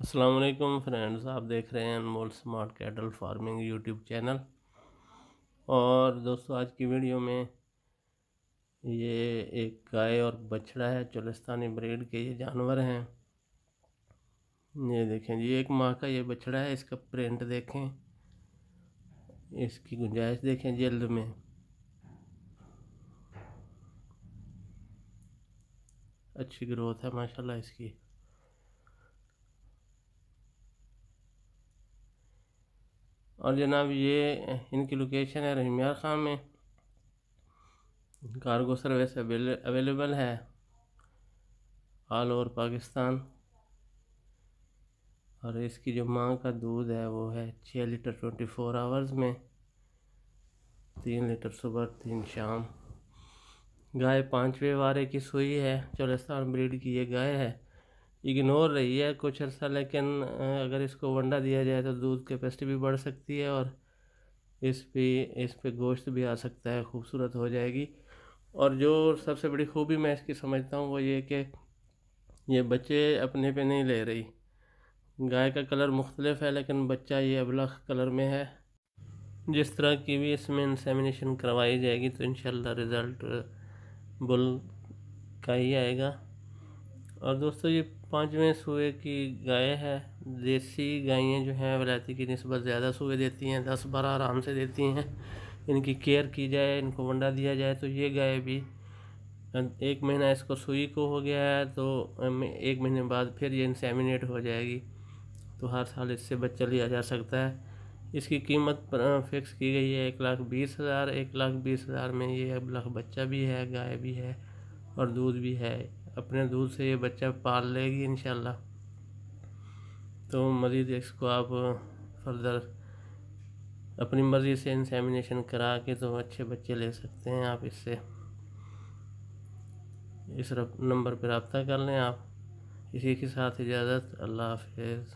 अस्सलाम वालेकुम फ्रेंड्स, आप देख रहे हैं Anmol smart cattle farming YouTube channel. और दोस्तों, आज की वीडियो में ये एक गाय और बछड़ा है, चोलिस्तानी ब्रीड के ये जानवर हैं। ये देखें जी, एक माह का ये बछड़ा है। इसका प्रिंट देखें, इसकी गुंजाइश देखें जल्द में। अच्छी ग्रोथ है माशाल्लाह इसकी। और जनाब, ये इनकी लोकेशन है रहीमिया खां में। कार्गो सर्विस अवेलेबल है ऑल ओवर पाकिस्तान। और इसकी जो माँ का दूध है वो है 6 लीटर 24 आवर्स में, 3 लीटर सुबह 3 शाम। गाय 5वें वारे की सुई है, चोलिस्तान ब्रीड की ये गाय है। इग्नोर रही है कुछ अर्सा, लेकिन अगर इसको वंडा दिया जाए तो दूध कैपेसिटी भी बढ़ सकती है और इस पे गोश्त भी आ सकता है, खूबसूरत हो जाएगी। और जो सबसे बड़ी खूबी मैं इसकी समझता हूँ वो ये कि ये बच्चे अपने पे नहीं ले रही। गाय का कलर मुख्तलिफ है लेकिन बच्चा ये अबलख कलर में है। जिस तरह की भी इसमें इंसेमिनेशन करवाई जाएगी तो इंशाल्लाह रिज़ल्ट बुल का ही आएगा। और दोस्तों, ये 5वें सूए की गाय है। देसी गायें जो हैं वलायती की निस्बत ज़्यादा सूए देती हैं, 10-12 आराम से देती हैं। इनकी केयर की जाए, इनको वंडा दिया जाए तो ये गाय भी 1 महीना इसको सुई को हो गया है तो 1 महीने बाद फिर ये इंसेमिनेट हो जाएगी। तो हर साल इससे बच्चा लिया जा सकता है। इसकी कीमत फिक्स की गई है 1,20,000। 1,20,000 में ये अबलख बच्चा भी है, गाय भी है और दूध भी है। अपने दूध से ये बच्चा पाल लेगी इंशाल्लाह। तो मज़ीद इसको आप फर्दर अपनी मर्ज़ी से इंसेमिनेशन करा के तो अच्छे बच्चे ले सकते हैं आप इससे। इस नंबर पर रब्ता कर लें आप। इसी के साथ इजाज़त, अल्लाह हाफिज़।